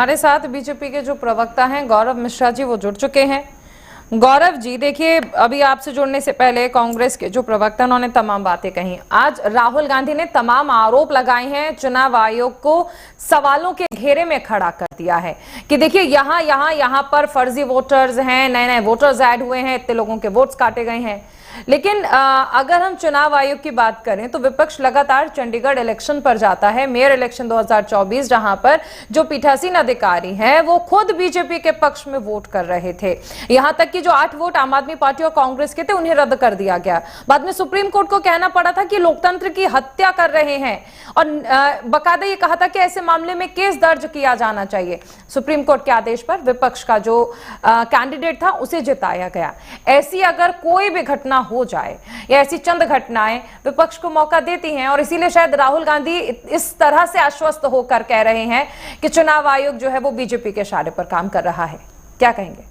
हमारे साथ बीजेपी के जो प्रवक्ता हैं गौरव मिश्रा जी, वो जुड़ चुके हैं। गौरव जी, देखिए, अभी आपसे जुड़ने से पहले कांग्रेस के जो प्रवक्ता, उन्होंने तमाम बातें कही। आज राहुल गांधी ने तमाम आरोप लगाए हैं, चुनाव आयोग को सवालों के घेरे में खड़ा कर दिया है कि देखिए यहां पर फर्जी वोटर्स हैं, नए नए वोटर्स ऐड हुए हैं, इतने लोगों के वोट्स काटे गए हैं। लेकिन अगर हम चुनाव आयोग की बात करें तो विपक्ष लगातार चंडीगढ़ इलेक्शन पर जाता है, मेयर इलेक्शन 2024, जहां पर जो पीठासीन अधिकारी हैं वो खुद बीजेपी के पक्ष में वोट कर रहे थे। यहां तक कि जो 8 वोट आम आदमी पार्टी और कांग्रेस के थे, उन्हें रद्द कर दिया गया। बाद में सुप्रीम कोर्ट को कहना पड़ा था कि लोकतंत्र की हत्या कर रहे हैं और बकायदा ये कहा था कि ऐसे मामले में केस दर्ज किया जाना चाहिए। सुप्रीम कोर्ट के आदेश पर विपक्ष का जो कैंडिडेट था उसे जिताया गया। ऐसी अगर कोई भी घटना हो जाए या ऐसी चंद घटनाएं विपक्ष को मौका देती हैं, और इसीलिए शायद राहुल गांधी इस तरह से आश्वस्त होकर कह रहे हैं कि चुनाव आयोग जो है वो बीजेपी के इशारे पर काम कर रहा है। क्या कहेंगे?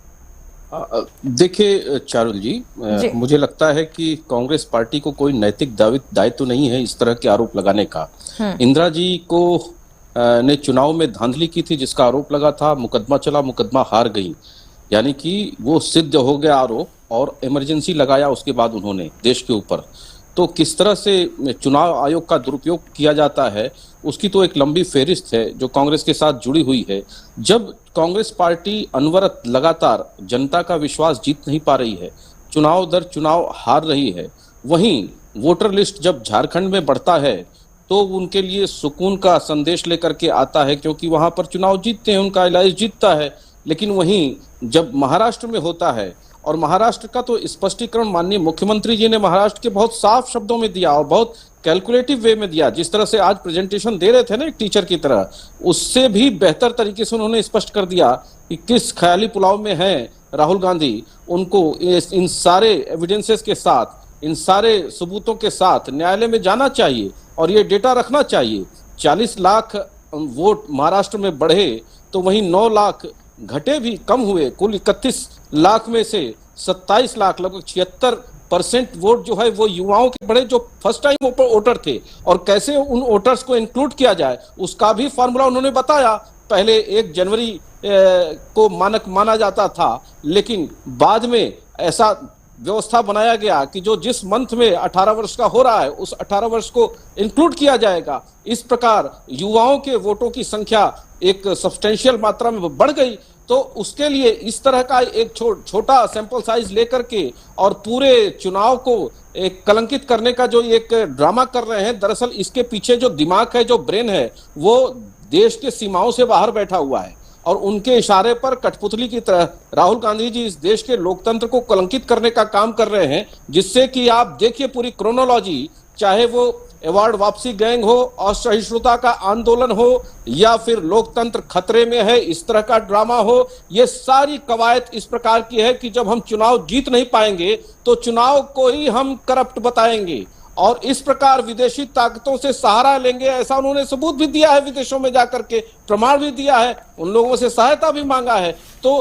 देखिए चारुल जी, मुझे लगता है कि कांग्रेस पार्टी को कोई नैतिक दायित्व नहीं है इस तरह के आरोप लगाने का। इंदिरा जी को ने चुनाव में धांधली की थी, जिसका आरोप लगा था, मुकदमा चला, मुकदमा हार गई, यानी कि वो सिद्ध हो गया आरोप, और इमरजेंसी लगाया उसके बाद उन्होंने देश के ऊपर। तो किस तरह से चुनाव आयोग का दुरुपयोग किया जाता है उसकी तो एक लंबी फेहरिस्त है जो कांग्रेस के साथ जुड़ी हुई है। जब कांग्रेस पार्टी अनवरत लगातार जनता का विश्वास जीत नहीं पा रही है, चुनाव दर चुनाव हार रही है, वहीं वोटर लिस्ट जब झारखंड में बढ़ता है तो उनके लिए सुकून का संदेश लेकर के आता है, क्योंकि वहां पर चुनाव जीतते हैं, उनका इलाज जीतता है। लेकिन वहीं जब महाराष्ट्र में होता है, और महाराष्ट्र का तो स्पष्टीकरण माननीय मुख्यमंत्री जी ने महाराष्ट्र के बहुत साफ शब्दों में दिया और बहुत कैलकुलेटिव वे में दिया, जिस तरह से आज प्रेजेंटेशन दे रहे थे ना एक टीचर की तरह, उससे भी बेहतर तरीके से उन्होंने स्पष्ट कर दिया कि किस ख्याली पुलाव में हैं राहुल गांधी। उनको इन सारे एविडेंसेस के साथ, इन सारे सबूतों के साथ न्यायालय में जाना चाहिए और ये डेटा रखना चाहिए। 40 लाख वोट महाराष्ट्र में बढ़े तो वहीं 9 लाख घटे भी कम हुए। कुल 31 लाख में से 27 लाख, लगभग 76% वोट जो है वो युवाओं के बढ़े, जो फर्स्ट टाइम वोटर थे। और कैसे उन वोटर्स को इंक्लूड किया जाए उसका भी फॉर्मूला उन्होंने बताया। पहले 1 जनवरी को मानक माना जाता था, लेकिन बाद में ऐसा व्यवस्था बनाया गया कि जो जिस मंथ में 18 वर्ष का हो रहा है उस 18 वर्ष को इंक्लूड किया जाएगा। इस प्रकार युवाओं के वोटों की संख्या एक सब्सटेंशियल मात्रा में बढ़ गई। तो उसके लिए इस तरह का एक छोटा सैंपल साइज लेकर के और पूरे चुनाव को एक कलंकित करने का जो एक ड्रामा कर रहे हैं, दरअसल इसके पीछे जो दिमाग है, जो ब्रेन है, वो देश के सीमाओं से बाहर बैठा हुआ है और उनके इशारे पर कठपुतली की तरह राहुल गांधी जी इस देश के लोकतंत्र को कलंकित करने का काम कर रहे हैं। जिससे कि आप देखिए पूरी क्रोनोलॉजी, चाहे वो अवार्ड वापसी गैंग हो, असहिष्णुता का आंदोलन हो, या फिर लोकतंत्र खतरे में है इस तरह का ड्रामा हो, ये सारी कवायद इस प्रकार की है कि जब हम चुनाव जीत नहीं पाएंगे तो चुनाव को ही हम करप्ट बताएंगे और इस प्रकार विदेशी ताकतों से सहारा लेंगे। ऐसा उन्होंने सबूत भी दिया है, विदेशों में जाकर के प्रमाण भी दिया है, उन लोगों से सहायता भी मांगा है। तो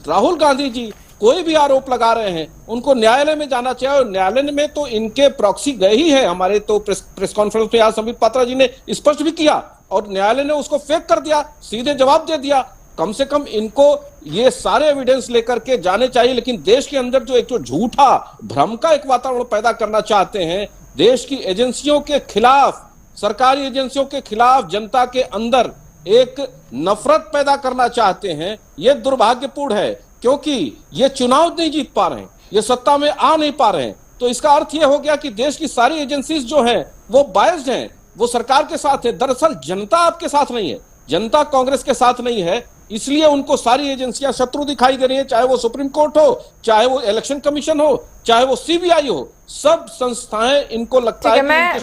राहुल गांधी जी कोई भी आरोप लगा रहे हैं उनको न्यायालय में जाना चाहिए, और न्यायालय में तो इनके प्रॉक्सी गए ही है। हमारे तो प्रेस कॉन्फ्रेंस में आज संबित पात्रा जी ने स्पष्ट भी किया और न्यायालय ने उसको फेक कर दिया, सीधे जवाब दे दिया। कम से कम इनको ये सारे एविडेंस लेकर के जाने चाहिए। लेकिन देश के अंदर जो एक जो झूठा भ्रम का एक वातावरण पैदा करना चाहते हैं, देश की एजेंसियों के खिलाफ, सरकारी एजेंसियों के खिलाफ जनता के अंदर एक नफरत पैदा करना चाहते हैं, ये दुर्भाग्यपूर्ण है। क्योंकि ये चुनाव नहीं जीत पा रहे हैं, ये सत्ता में आ नहीं पा रहे हैं, तो इसका अर्थ ये हो गया कि देश की सारी एजेंसीज जो हैं वो बायस्ड हैं, वो सरकार के साथ है। दरअसल जनता आपके साथ नहीं है, जनता कांग्रेस के साथ नहीं है, इसलिए उनको सारी एजेंसियां शत्रु दिखाई दे रही है। चाहे वो सुप्रीम कोर्ट हो, चाहे वो इलेक्शन कमीशन हो, चाहे वो सीबीआई हो, सब संस्थाएं इनको लगता है कि मैं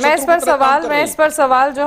इस पर सवाल जो